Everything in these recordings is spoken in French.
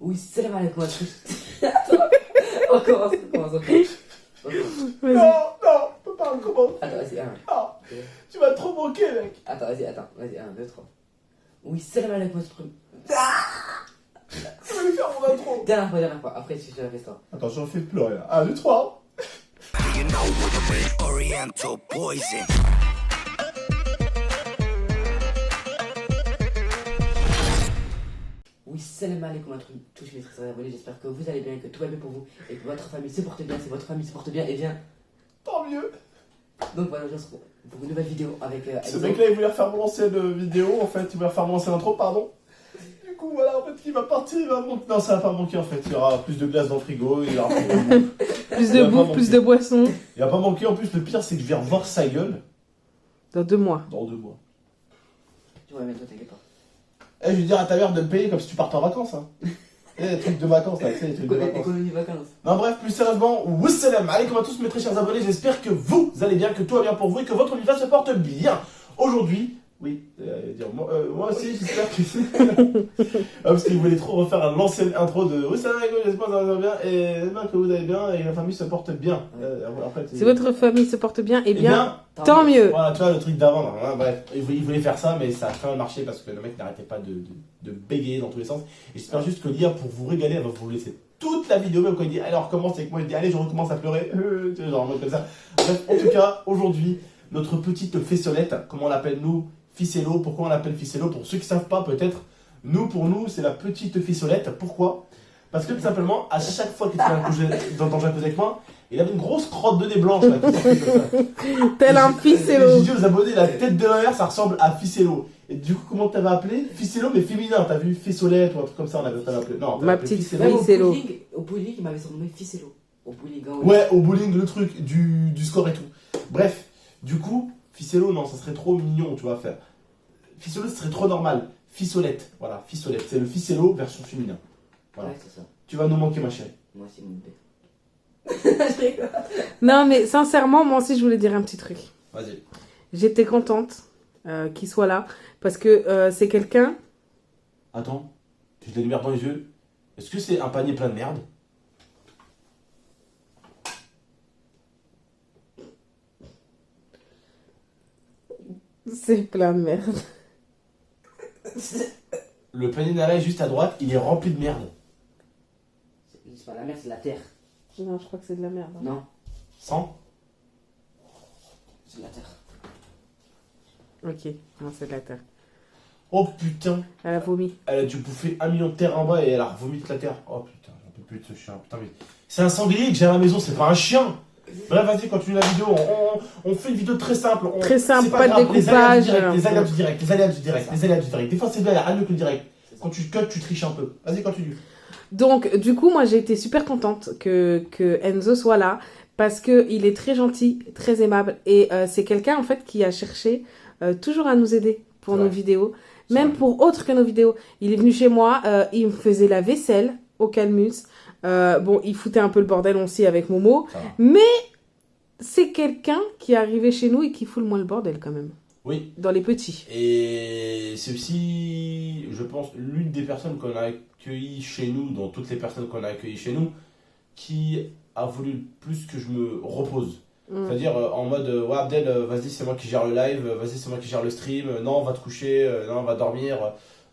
Oui, salam alaikum. On commence. Vas-y. Non, faut pas recommencer. Attends, vas-y, un. Ah, tu m'as trop manqué, mec. Attends, vas-y, un, 2, 3. Oui, salam alaikum. Je vais faire mon intro. Dernière fois. Après, tu fais ça. Attends, j'en fais pleurer là. 1, 2, 3. You know what I mean? Oriental poison. Oui, salam alaikum à tous mes très abonnés. J'espère que vous allez bien, que tout va bien pour vous et que votre famille se porte bien. Si votre famille se porte bien, et bien. Tant mieux. Donc voilà, je se retrouve pour une nouvelle vidéo avec. Ce Enzo. mec-là, il voulait refaire mon ancienne vidéo, en fait. Il voulait refaire mon ancienne intro, pardon. Du coup, voilà, en fait, il va partir, il va manquer. Non, ça va pas manquer, en fait. Il y aura plus de glace dans le frigo, il y aura plus de bouffe. Plus de bouffe, plus de boissons. Il va pas manquer, en plus, le pire, c'est que je vais revoir sa gueule Dans 2 mois. dans 2 mois. Tu vois, mais toi, t'inquiète pas. Eh, je vais dire à ta mère de me payer comme si tu partais en vacances, hein. Les trucs de vacances, là, tu sais, les trucs de vacances. Économie vacances. Non, bref, plus sérieusement, wassalam alaikum à tous mes très chers abonnés, j'espère que vous allez bien, que tout va bien pour vous et que votre univers se porte bien. Aujourd'hui, oui, moi aussi, j'espère que parce qu'il voulait trop refaire l'ancienne intro de wassalam alaikum, j'espère que ça va bien et j'espère que vous allez bien et que la famille se porte bien. Après, Si votre famille se porte bien, eh Eh bien, tant mieux. Voilà, tu vois, le truc d'avant, là, hein, bref, il voulait faire ça, mais ça a très mal marché parce que le mec n'arrêtait pas de bégayer dans tous les sens. Et j'espère juste que l'IA, pour vous régaler, elle va vous laisser toute la vidéo, même quand il dit, alors recommence avec moi, il dit, allez, je recommence à pleurer, tu vois, genre en mode comme ça. Bref, en tout cas, aujourd'hui, notre petite fessolette, comme on l'appelle nous, Ficello. Pourquoi on l'appelle Ficello? Pour ceux qui ne savent pas, peut-être, pour nous, c'est la petite fissolette. Pourquoi? Parce que tout simplement, à chaque fois qu'il dans jacuzzi avec moi, il avait une grosse crotte de nez blanche là, qui sortait comme ça. Tel un ficello. J'ai dit aux abonnés, la tête de la mer, ça ressemble à Ficello. Et du coup, comment t'avais appelé? Ficello, mais féminin. T'as vu Fissolette ou un truc comme ça, on avait appelé. Non, Ma appelé petite Ficello. Même Ficello. au bowling, il m'avait surnommé Ficello. Au bowling, hein, Ouais, au bowling, le truc du score et tout. Bref, du coup, Ficello, non, ça serait trop mignon, tu vois, à faire. Ficello, ce serait trop normal. Fissolette, voilà, Fissolette. C'est le Ficello version féminin. Voilà. Ouais, c'est ça. Tu vas nous manquer, ma chérie. Moi aussi, mon bébé. Je rigole. Non, mais sincèrement, moi aussi, je voulais dire un petit truc. Vas-y. J'étais contente qu'il soit là parce que c'est quelqu'un. Attends, j'ai de la lumière dans les yeux. Est-ce que c'est un panier plein de merde? C'est plein de merde. Le panier Nala est juste à droite, il est rempli de merde. C'est pas la mer, c'est la terre. Non, je crois que c'est de la merde. Non, Sans? c'est la terre. Ok, non, c'est de la terre. Oh putain, Elle a vomi. elle a dû bouffer 1 million de terre en bas et elle a revomi toute la terre. Oh putain, j'en peux plus de ce chien. Putain, mais c'est un sanglier que j'ai à la maison, c'est pas un chien. Bref, vas-y, continue la vidéo. On fait une vidéo très simple. Très simple, c'est pas de grave, les aléas du découpage. direct, les aléas du direct, les aléas du direct, C'est ça. les aléas du direct. Des fois, c'est bien, il y a rien de mieux que le direct. C'est ça. Quand tu cut, tu triches un peu. Vas-y, continue. Donc, du coup, moi, j'ai été super contente que Enzo soit là parce qu'il est très gentil, très aimable et c'est quelqu'un, en fait, qui a cherché toujours à nous aider pour C'est nos vrai. vidéos, C'est même vrai. pour autre que nos vidéos. Il est venu chez moi, il me faisait la vaisselle au Calmus. Bon, il foutait un peu le bordel aussi avec Momo, Ça va. mais c'est quelqu'un qui est arrivé chez nous et qui fout le moins le bordel quand même, Oui. dans les petits. Et c'est aussi, je pense, l'une des personnes qu'on a accueillies chez nous, dans toutes les personnes qu'on a accueillies chez nous, qui a voulu le plus que je me repose. C'est-à-dire en mode, ouais Abdel, vas-y c'est moi qui gère le live, vas-y c'est moi qui gère le stream, non on va te coucher, non on va dormir,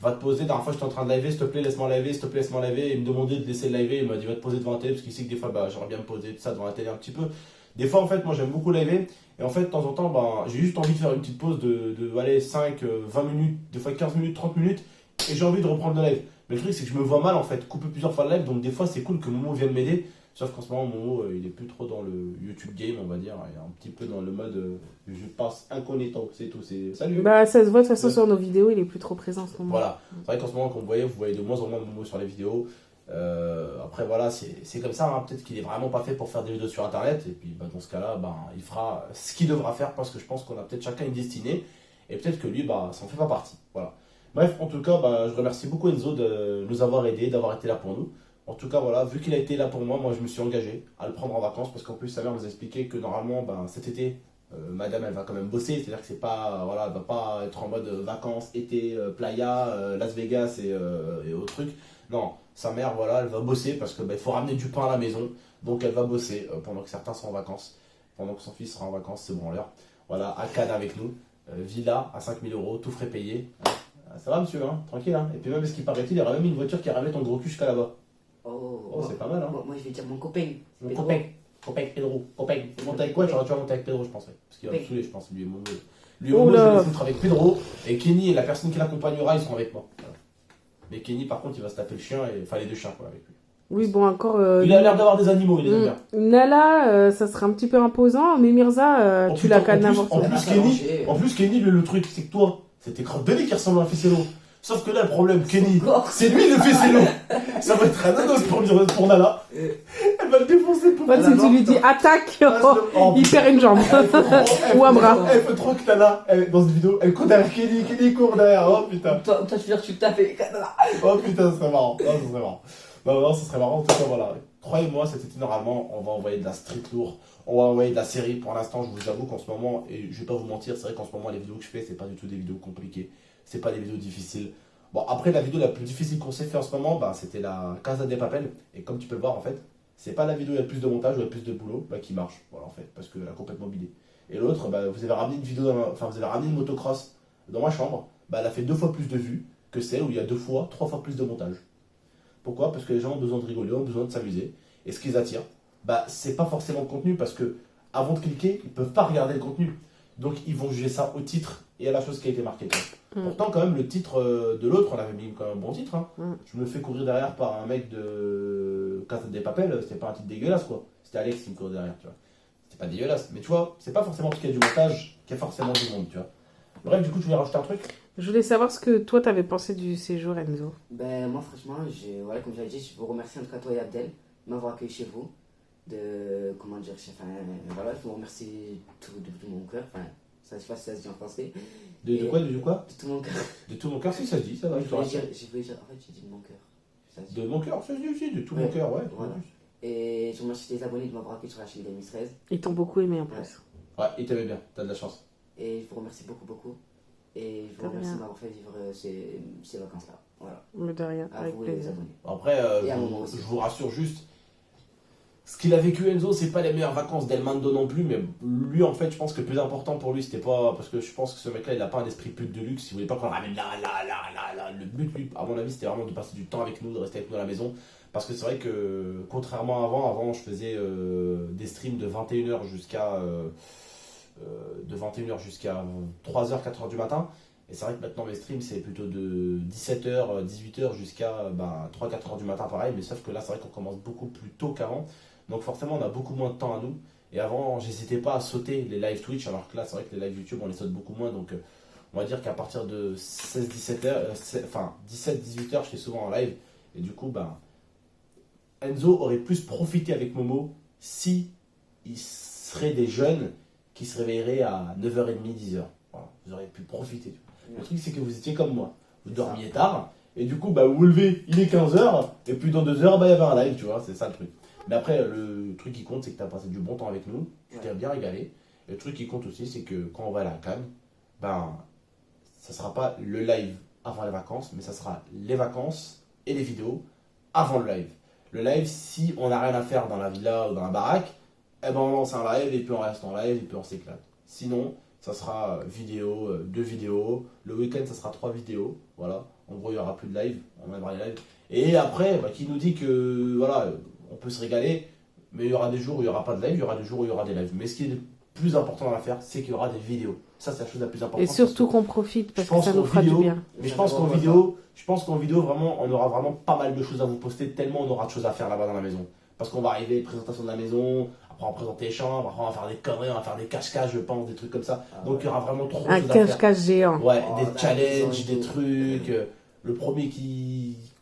va te poser, la dernière fois j'étais en train de liver, s'il te plaît laisse-moi liver, s'il te plaît laisse-moi liver, il me demandait de laisser le liver, il m'a dit va te poser devant la télé, parce qu'il sait que des fois bah, j'aimerais bien me poser tout ça devant la télé un petit peu. Des fois en fait moi j'aime beaucoup liver, et en fait de temps en temps bah, j'ai juste envie de faire une petite pause de allez, 5, 20 minutes, des fois 15 minutes, 30 minutes, et j'ai envie de reprendre le live. Mais le truc c'est que je me vois mal en fait, couper plusieurs fois le live, donc des fois c'est cool que Momo vienne m'aider. Sauf qu'en ce moment, Momo, il est plus trop dans le YouTube game, on va dire. Il est un petit peu dans le mode je passe incognito, c'est tout. C'est salut. Bah, ça se voit de toute façon Ouais. sur nos vidéos, il est plus trop présent en ce moment. Voilà. C'est vrai qu'en ce moment, comme vous voyez de moins en moins Momo sur les vidéos. Après, voilà, c'est comme ça. Hein. Peut-être qu'il est vraiment pas fait pour faire des vidéos sur internet. Et puis, bah, dans ce cas-là, bah, il fera ce qu'il devra faire parce que je pense qu'on a peut-être chacun une destinée. Et peut-être que lui, bah, ça en fait pas partie. Voilà. Bref, en tout cas, bah, je remercie beaucoup Enzo de nous avoir aidés, d'avoir été là pour nous. En tout cas, voilà, vu qu'il a été là pour moi, moi je me suis engagé à le prendre en vacances parce qu'en plus, sa mère nous a expliqué que normalement, ben, cet été, madame, elle va quand même bosser. C'est-à-dire que c'est pas, voilà, elle va pas être en mode vacances, été, playa, Las Vegas et autres trucs. Non, sa mère, voilà, elle va bosser parce que il faut ramener du pain à la maison. Donc elle va bosser pendant que certains sont en vacances. Pendant que son fils sera en vacances, c'est branleur. Voilà, à Cannes avec nous. Villa à 5 000 €, tout frais payé. Ça va, monsieur, hein, tranquille. Hein. Et puis même, ce qui paraît-il, il y aurait même une voiture qui ramène ton gros cul jusqu'à là-bas. Oh, C'est pas mal, hein. Moi, je vais dire mon copain. Mon Pedro. copain Pedro. Copain. Tu montes avec quoi? Tu vas monter avec Pedro, je pense. Parce qu'il va me saouler, je pense. Lui et Momo. Lui et Oh Momo, je là. vais les foutre avec Pedro. Et Kenny et la personne qui l'accompagnera, ils seront avec moi. Voilà. Mais Kenny, par contre, il va se taper le chien, enfin les deux chiens, quoi, avec lui. Oui, bon, encore. Il a l'air d'avoir des animaux, il les aime bien. Nala, ça serait un petit peu imposant, mais Mirza, Oh, tu putain, la cannes n'importe en où. plus, Kenny, le truc, c'est que toi, c'était Crotbelly qui ressemble à un ficello. Sauf que là, le problème, Kenny, c'est lui le ficello. Ça va être un anos pour Nala. Elle va le défoncer pour Moi, si tu lui dis attaque, Oh, il perd une jambe. Ou un bras. Elle fait trop que Nala, dans cette vidéo, elle court derrière Kenny, Kenny court derrière. Oh putain. Toi, tu veux dire, tu le tapes et... Oh putain, ce serait marrant. Non, ce serait marrant. Non, ce serait marrant. En tout cas, voilà. Croyez-moi, cet été, normalement, on va envoyer de la street lourd. On va envoyer de la série. Pour l'instant, je vous avoue qu'en ce moment, et je vais pas vous mentir, c'est vrai qu'en ce moment, les vidéos que je fais, c'est pas du tout des vidéos compliquées. C'est pas des vidéos difficiles. Bon, après, la vidéo la plus difficile qu'on s'est fait en ce moment, c'était la Casa de Papel. Et comme tu peux le voir, en fait, c'est pas la vidéo où il y a le plus de montage, où il y a le plus de boulot, qui marche. Voilà, en fait, parce qu'elle a complètement bidé. Et l'autre, vous avez ramené une vidéo, vous avez ramené une motocross dans ma chambre. Elle a fait 2 fois plus de vues que celle où il y a 2 fois, 3 fois plus de montage. Pourquoi? Parce que les gens ont besoin de rigoler, ont besoin de s'amuser. Et ce qui les attire, c'est pas forcément le contenu, parce que avant de cliquer, ils peuvent pas regarder le contenu. Donc ils vont juger ça au titre et à la chose qui a été marquée. Pourtant, quand même, le titre de l'autre, on avait mis quand même un bon titre. Hein. Je me fais courir derrière par un mec de Casa de Papel, c'était pas un titre dégueulasse, quoi. C'était Alex qui me courait derrière, tu vois. C'était pas dégueulasse. Mais tu vois, c'est pas forcément parce qu'il y a du montage qu'il y a forcément du monde, tu vois. Bref, du coup, tu voulais rajouter un truc? Je voulais savoir ce que toi t'avais pensé du séjour, Enzo. Ben, moi, franchement, voilà, comme j'avais dit, je vous remercie en tout cas, toi et Abdel, de m'avoir accueilli chez vous. Comment dire, voilà, je vous remercie de tout mon cœur. Enfin, ça, je sais pas si ça se dit en français. De quoi? De tout mon cœur. De tout mon cœur, si ça se dit, ça va. Je voulais dire, en fait, j'ai dit de mon cœur. Ça se dit. De mon cœur, ça se dit aussi, de tout Ouais, mon cœur, ouais. voilà. Et je remercie les abonnés de m'avoir accueilli sur la chaîne d'Amis 13. Ils t'ont beaucoup aimé en plus. Ouais, il t'aimait bien, t'as de la chance. Et je vous remercie beaucoup, beaucoup. Et je vous De remercie rien. de m'avoir fait vivre ces vacances-là. Voilà. Mais de rien, À avec vous et les plaisir. abonnés. Après, Et à moi aussi. je vous rassure juste, ce qu'il a vécu Enzo, c'est pas les meilleures vacances d'El Mando non plus, mais lui en fait, je pense que le plus important pour lui, c'était pas. Parce que je pense que ce mec-là, il a pas un esprit pute de luxe, il voulait pas qu'on le ramène là. Le but, lui, à mon avis, c'était vraiment de passer du temps avec nous, de rester avec nous à la maison. Parce que c'est vrai que, contrairement à avant, je faisais des streams de 21h jusqu'à. De 21h jusqu'à 3h, 4h du matin. Et c'est vrai que maintenant mes streams c'est plutôt de 17h, 18h jusqu'à 3-4h du matin pareil, mais sauf que là c'est vrai qu'on commence beaucoup plus tôt qu'avant, donc forcément on a beaucoup moins de temps à nous. Et avant j'hésitais pas à sauter les live Twitch, alors que là c'est vrai que les live YouTube on les saute beaucoup moins, donc on va dire qu'à partir de 16-17h, enfin 17-18h je suis souvent en live, et du coup Enzo aurait plus profité avec Momo si il serait des jeunes qui se réveilleraient à 9h30, 10h. Voilà, vous auriez pu profiter. Le truc, c'est que vous étiez comme moi. Vous dormiez tard, et du coup, vous vous levez, il est 15h, et puis dans 2 heures, il y avait un live, tu vois, c'est ça le truc. Mais après, le truc qui compte, c'est que tu as passé du bon temps avec nous, tu t'es bien régalé. Et le truc qui compte aussi, c'est que quand on va à la Cannes, ça sera pas le live avant les vacances, mais ça sera les vacances et les vidéos avant le live. Le live, si on n'a rien à faire dans la villa ou dans la baraque, on lance un live, et puis on reste en live, et puis on s'éclate. Sinon, ça sera vidéo, 2 vidéos. Le week-end, ça sera 3 vidéos. Voilà. En gros, il n'y aura plus de live. On aimera les lives. Et après, qui nous dit que voilà, on peut se régaler, mais il y aura des jours où il n'y aura pas de live, il y aura des jours où il y aura des lives. Mais ce qui est le plus important dans l'affaire, c'est qu'il y aura des vidéos. Ça, c'est la chose la plus importante. Et surtout qu'on profite, parce je que pense ça nous qu'en fera vidéo- du bien. Mais je pense qu'en vidéo, vraiment, on aura vraiment pas mal de choses à vous poster, tellement on aura de choses à faire là-bas dans la maison. Parce qu'on va arriver, présentation de la maison, après on va présenter les chambres, après on va faire des conneries, on va faire des cache-cache, je pense, des trucs comme ça. Donc il y aura vraiment trop de Un choses à faire. cache-cache géant. Ouais, Oh, des la challenges, maison et des tout. trucs. Le premier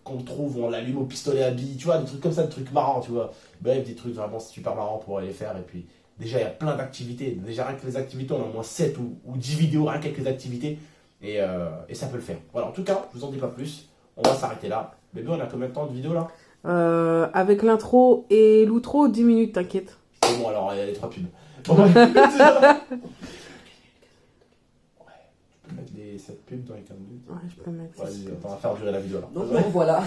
qu'on trouve, on l'allume au pistolet à billes, tu vois, des trucs comme ça, des trucs marrants, tu vois. Bref, des trucs vraiment super marrants pour aller les faire. Et puis, déjà, il y a plein d'activités. Déjà, rien que les activités, on a au moins 7 ou 10 vidéos, rien qu'avec les activités. Et ça peut le faire. Voilà, en tout cas, je vous en dis pas plus. On va s'arrêter là. Bébé, on a combien de temps de vidéo là? Avec l'intro et l'outro, 10 minutes, t'inquiète. C'est bon, alors il y a les 3 pubs. Bon, ouais. Tu peux mettre Et cette pub dans les 15 minutes. Ouais, je peux mettre. Vas-y, on va faire durer la vidéo là. Donc bon, voilà.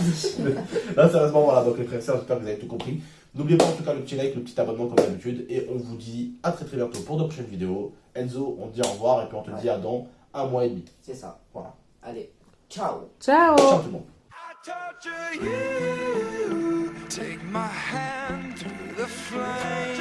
Là, sérieusement, voilà. Donc les frères et sœurs, j'espère que vous avez tout compris. N'oubliez pas en tout cas le petit like, le petit abonnement comme d'habitude. Et on vous dit à très bientôt pour de prochaines vidéos. Enzo, on te dit au revoir et puis on te dit à dans 1 mois et demi. C'est ça. Voilà. Allez, ciao. Ciao. Ciao tout le monde. I torture you. Take my hand through the flame.